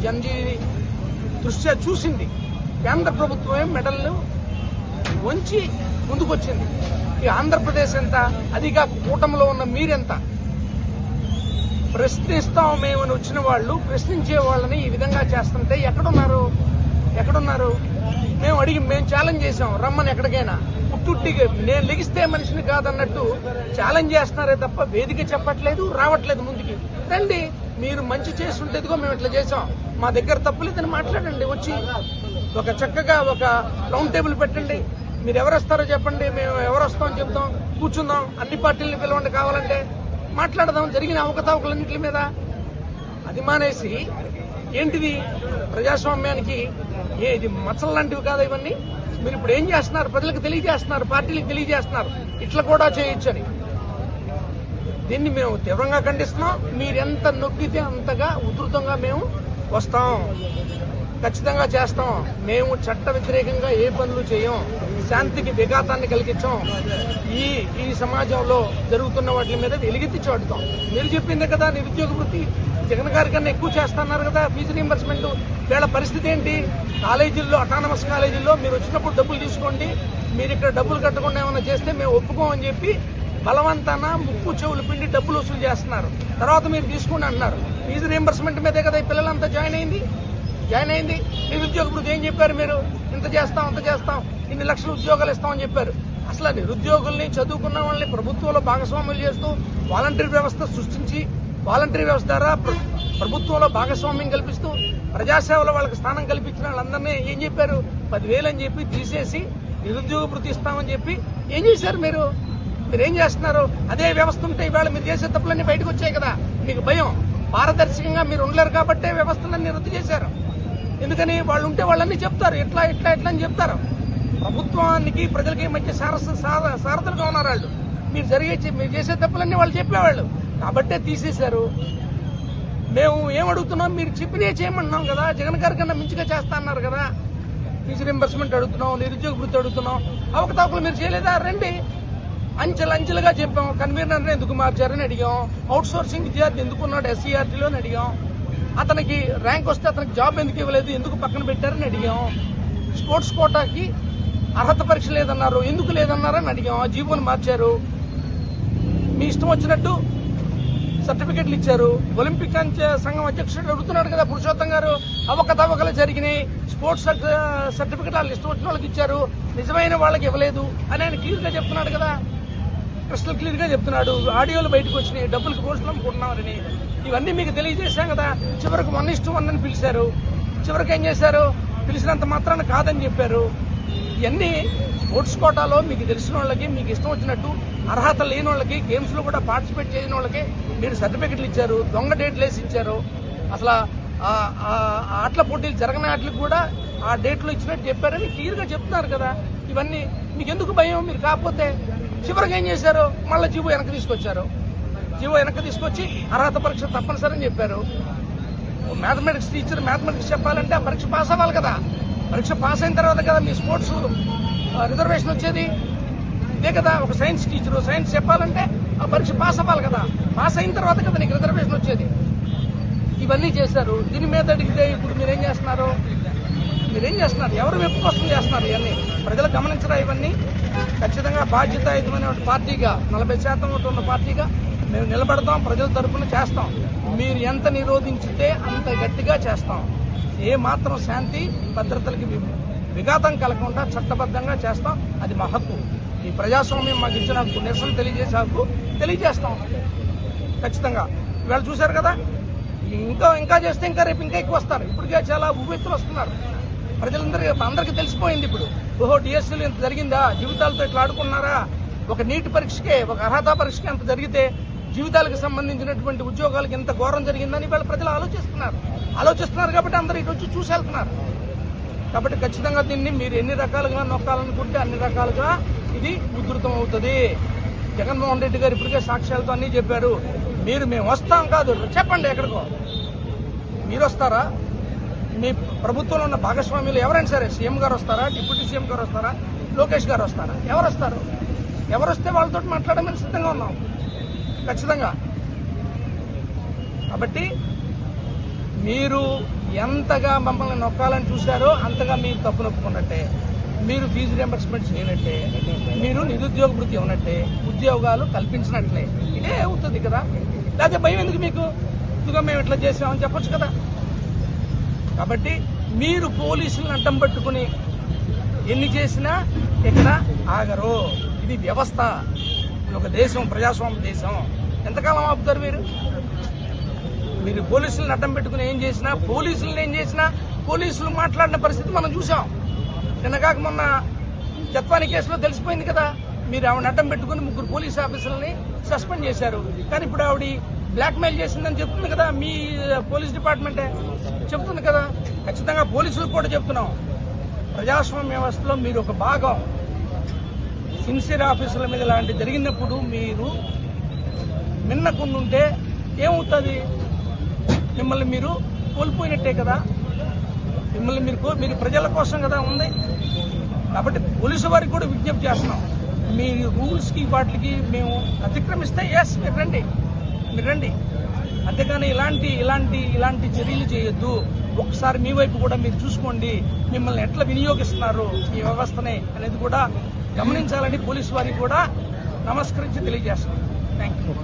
జనజీవి దృష్ట్యా చూసింది. కేంద్ర ప్రభుత్వమే మెడల్ని వంచి ముందుకొచ్చింది. ఈ ఆంధ్రప్రదేశ్ ఎంత, అదిగా కూటమిలో ఉన్న మీరెంత? ప్రశ్నిస్తాం మేమని వచ్చిన వాళ్ళు ప్రశ్నించే వాళ్ళని ఈ విధంగా చేస్తుంటే ఎక్కడున్నారు? మేము ఛాలెంజ్ చేసాం, రమ్మని ఎక్కడికైనా. పుట్టుట్టిగా నేను లెగిస్తే మనిషిని కాదన్నట్టు ఛాలెంజ్ చేస్తున్నారే తప్ప వేదిక చెప్పట్లేదు, రావట్లేదు ముందుకి. రండి, మీరు మంచి చేస్తుంటేదిగో మేము ఇట్లా చేసాం, మా దగ్గర తప్పులేదని మాట్లాడండి. వచ్చి ఒక చక్కగా ఒక రౌండ్ టేబుల్ పెట్టండి. మీరు ఎవరు వస్తారో చెప్పండి, మేము ఎవరు వస్తామని చెప్తాం, కూర్చుందాం, అన్ని పార్టీలను పిలవండి, కావాలంటే మాట్లాడదాం జరిగిన అవకతవకలన్నింటి మీద. అది మానేసి ఏంటిది ప్రజాస్వామ్యానికి ఇది మచ్చలు లాంటివి కాదా ఇవన్నీ? మీరు ఇప్పుడు ఏం చేస్తున్నారు? ప్రజలకు తెలియజేస్తున్నారు, పార్టీలకు తెలియజేస్తున్నారు ఇట్లా కూడా చేయొచ్చని. దీన్ని మేము తీవ్రంగా ఖండిస్తున్నాం. మీరెంత నొక్కితే అంతగా ఉధృతంగా మేము వస్తాం, ఖచ్చితంగా చేస్తాం. మేము చట్ట వ్యతిరేకంగా ఏ పనులు చేయం, శాంతికి విఘాతాన్ని కలిగించాం. ఈ సమాజంలో జరుగుతున్న వాటి మీద వెలుగెత్తి చాటుతాం. మీరు చెప్పిందే కదా, నిరుద్యోగ వృత్తి జగన్ గారి కన్నా ఎక్కువ చేస్తున్నారు కదా, ఫీజు రీంబర్స్మెంట్. వీళ్ళ పరిస్థితి ఏంటి? కాలేజీల్లో, అటానమస్ కాలేజీల్లో మీరు వచ్చినప్పుడు డబ్బులు తీసుకోండి, మీరు ఇక్కడ డబ్బులు కట్టకుండా ఏమైనా చేస్తే మేము ఒప్పుకోమని చెప్పి బలవంతాన ముక్కు చెవులు పిండి డబ్బులు వసూలు చేస్తున్నారు. తర్వాత మీరు తీసుకోండి అంటున్నారు. ఫీజు రీంబర్స్మెంట్ మీదే కదా ఈ పిల్లలంతా జాయిన్ అయింది. నిరుద్యోగ వృత్తి ఏం చెప్పారు మీరు? ఇంత చేస్తాం, అంత చేస్తాం, ఇన్ని లక్షల ఉద్యోగాలు ఇస్తామని చెప్పారు. అసలు నిరుద్యోగుల్ని, చదువుకున్న వాళ్ళని ప్రభుత్వంలో భాగస్వాములు చేస్తూ వాలంటీర్ వ్యవస్థ సృష్టించి, వాలంటీర్ వ్యవస్థ ద్వారా ప్రభుత్వంలో భాగస్వామ్యం కల్పిస్తూ ప్రజాసేవలో వాళ్ళకి స్థానం కల్పించిన వాళ్ళందరినీ ఏం చెప్పారు? 10,000 అని చెప్పి తీసేసి నిరుద్యోగ వృత్తి ఇస్తామని చెప్పి ఏం చేశారు? మీరేం చేస్తున్నారు? అదే వ్యవస్థ ఉంటే ఇవాళ మీరు చేసే తప్పులన్నీ బయటకు వచ్చాయి కదా. మీకు భయం, పారదర్శకంగా మీరు ఉండలేరు కాబట్టే వ్యవస్థలన్నీ రద్దు చేశారు. ఎందుకని? వాళ్ళు ఉంటే వాళ్ళన్నీ చెప్తారు, ఎట్లా అని చెప్తారు. ప్రభుత్వానికి ప్రజలకి మధ్య సారథులుగా ఉన్నారు వాళ్ళు. మీరు చేసే తప్పులన్నీ వాళ్ళు చెప్పేవాళ్ళు కాబట్టే తీసేశారు. మేము ఏమడుగుతున్నాం? మీరు చెప్పినే చేయమంటున్నాం కదా. జగన్ గారి కన్నా మించిగా చేస్తా అన్నారు కదా. ఫీజు రింబర్స్మెంట్ అడుగుతున్నాం, నిరుద్యోగ వృత్తి అడుగుతున్నాం. అవకతవకలు మీరు చేయలేదా? రండి, అంచెలుగా చెప్పాం. కన్వీనర్ ఎందుకు మార్చారని అడిగాం. అవుట్ సోర్సింగ్ విద్యార్థి ఎందుకున్నాడు SCRT అని అడిగాం. అతనికి ర్యాంక్ వస్తే అతనికి జాబ్ ఎందుకు ఇవ్వలేదు, ఎందుకు పక్కన పెట్టారని అడిగాం. స్పోర్ట్స్ కోటాకి అర్హత పరీక్ష లేదన్నారు, ఎందుకు లేదన్నారని అడిగాం. ఆ జీవోని మార్చారు. మీ ఇష్టం వచ్చినట్టు సర్టిఫికెట్లు ఇచ్చారు. ఒలింపిక్ సంఘం అధ్యక్షుడు అడుగుతున్నాడు కదా పురుషోత్తం గారు, అవకతవకలు జరిగినాయి, స్పోర్ట్స్ సర్టిఫికెట్ వాళ్ళు ఇష్టం వచ్చిన వాళ్ళకి ఇచ్చారు, నిజమైన వాళ్ళకి ఇవ్వలేదు అని ఆయన క్లియర్ గా చెప్తున్నాడు కదా. క్రిస్టల్ క్లియర్ గా చెప్తున్నాడు. ఆడియోలు బయటకు వచ్చినాయి, డబ్బులకు పోస్టులు అమ్ముకుంటున్నారని. ఇవన్నీ మీకు తెలియజేశాం కదా. చివరికి 1:1 అని పిలిచారు. చివరికి ఏం చేశారు? పిలిచినంత మాత్రాన కాదని చెప్పారు. ఇవన్నీ స్పోర్ట్స్ కోటాలో మీకు తెలిసిన వాళ్ళకి, మీకు ఇష్టం వచ్చినట్టు అర్హత లేని వాళ్ళకి, గేమ్స్ లో కూడా పార్టిసిపేట్ చేయని వాళ్ళకి మీరు సర్టిఫికెట్లు ఇచ్చారు, దొంగ డేట్లు వేసి ఇచ్చారు. అసలు ఆటల పోటీలు జరగని ఆటలకు కూడా ఆ డేట్లు ఇచ్చినట్టు చెప్పారని క్లియర్ గా చెప్తున్నారు కదా. ఇవన్నీ మీకు ఎందుకు భయం? మీరు కాకపోతే చివరికి ఏం చేశారు? మళ్ళీ జీవో వెనక్కి తీసుకొచ్చారు. జీవో వెనక్కి తీసుకొచ్చి అర్హత పరీక్ష తప్పనిసరి అని చెప్పారు. మ్యాథమెటిక్స్ టీచర్ మ్యాథమెటిక్స్ చెప్పాలంటే ఆ పరీక్ష పాస్ అవ్వాలి కదా. పరీక్ష పాస్ అయిన తర్వాత కదా మీ స్పోర్ట్స్ రిజర్వేషన్ వచ్చేది. ఇదే కదా. ఒక సైన్స్ టీచరు సైన్స్ చెప్పాలంటే ఆ పరీక్ష పాస్ అవ్వాలి కదా. పాస్ అయిన తర్వాత కదా నీకు రిజర్వేషన్ వచ్చేది. ఇవన్నీ చేశారు. దీని మీద అడిగితే ఇప్పుడు మీరేం చేస్తున్నారు? ఎవరు మెప్పు కోసం చేస్తున్నారు? ఇవన్నీ ప్రజలు గమనించరా? ఇవన్నీ ఖచ్చితంగా బాధ్యతాయుతమైన పార్టీగా, 40% ఉన్న పార్టీగా మేము నిలబడతాం. ప్రజల తరఫున చేస్తాం. మీరు ఎంత నిరోధించితే అంత గట్టిగా చేస్తాం. ఏ మాత్రం శాంతి భద్రతలకి విఘాతం కలగకుండా చట్టబద్ధంగా చేస్తాం. అది మా హక్కు. ఈ ప్రజాస్వామ్యం మాకు ఇచ్చిన హక్కు, నిరసన తెలియజేసే హక్కు తెలియజేస్తాం ఖచ్చితంగా. ఇవాళ చూశారు కదా. ఇంకా చేస్తే ఇంకా రేపు ఇంకా ఎక్కువ వస్తారు. ఇప్పటికే చాలా ఉవ్వెత్తులు వస్తున్నారు. అందరికీ తెలిసిపోయింది ఇప్పుడు. ఓహో, డిఎస్సీలు ఇంత జరిగిందా, జీవితాలతో ఇట్లా ఆడుకున్నారా, ఒక నీట్ పరీక్షకే, ఒక అర్హత పరీక్షకి అంత జరిగితే జీవితాలకు సంబంధించినటువంటి ఉద్యోగాలకు ఎంత ఘోరం జరిగిందని ఇవాళ ప్రజలు ఆలోచిస్తున్నారు కాబట్టి అందరూ ఇటు వచ్చి చూసి వెళ్తున్నారు. కాబట్టి ఖచ్చితంగా దీన్ని మీరు ఎన్ని రకాలుగా నొక్కాలనుకుంటే అన్ని రకాలుగా ఇది ఉధృతం అవుతుంది. జగన్మోహన్ రెడ్డి గారు ఇప్పటికే సాక్ష్యాలతో అన్నీ చెప్పారు. మేము వస్తాం కాదు, చెప్పండి ఎక్కడికో. మీరు వస్తారా? మీ ప్రభుత్వంలో ఉన్న భాగస్వామ్యులు ఎవరైనా సరే, సీఎం గారు వస్తారా, డిప్యూటీ సీఎం గారు వస్తారా, లోకేష్ గారు వస్తారా? ఎవరు వస్తే వాళ్ళతో మాట్లాడమని సిద్ధంగా ఉన్నాం ఖచ్చితంగా. కాబట్టి మీరు ఎంతగా మమ్మల్ని నొక్కాలని చూశారో అంతగా మీరు తప్పు నొప్పుకున్నట్టే, మీరు ఫీజు రియంబర్స్మెంట్ చేయనట్టే, మీరు నిరుద్యోగ వృత్తి ఉన్నట్టే, ఉద్యోగాలు కల్పించినట్లే. ఇదే అవుతుంది కదా. లేకపోతే భయం ఎందుకు మీకు? ఇదిగో మేము ఇట్లా చేసామని చెప్పొచ్చు కదా. కాబట్టి మీరు పోలీసులను అడ్డం పట్టుకుని ఎన్ని చేసినా ఇక్కడ ఆగరు. ఇది వ్యవస్థ, ఇది ఒక దేశం, ప్రజాస్వామ్య దేశం. ఎంతకాలం ఆపుతారు మీరు? మీరు పోలీసులను అడ్డం పెట్టుకుని ఏం చేసినా, పోలీసులు మాట్లాడిన పరిస్థితి మనం చూసాం. నిన్నగాక మొన్న జత్వాని కేసులో తెలిసిపోయింది కదా. మీరు ఆవిడ అడ్డం పెట్టుకుని 3 పోలీస్ ఆఫీసర్లని సస్పెండ్ చేశారు. కానీ ఇప్పుడు ఆవిడ బ్లాక్మెయిల్ చేసిందని చెప్తుంది కదా, మీ పోలీస్ డిపార్ట్మెంటే చెప్తుంది కదా. ఖచ్చితంగా పోలీసులకు కూడా చెప్తున్నాం, ప్రజాస్వామ్య వ్యవస్థలో మీరు ఒక భాగం. సిన్సియర్ ఆఫీసర్ల మీద ఇలాంటి జరిగినప్పుడు మీరు మిన్నకుండుంటే ఏమవుతుంది? మిమ్మల్ని మీరు కోల్పోయినట్టే కదా. మిమ్మల్ని మీరు ప్రజల కోసం కదా ఉంది. కాబట్టి పోలీసు వారికి కూడా విజ్ఞప్తి చేస్తున్నాం, మీ రూల్స్కి వాటికి మేము అతిక్రమిస్తే ఎస్ మీరు రండి. అంతేగాని ఇలాంటి చర్యలు చేయొద్దు. ఒకసారి మీ వైపు కూడా మీరు చూసుకోండి, మిమ్మల్ని ఎట్లా వినియోగిస్తున్నారు ఈ వ్యవస్థని అనేది కూడా గమనించాలని పోలీసు వారికి కూడా నమస్కరించి తెలియజేస్తున్నాం. Thank you.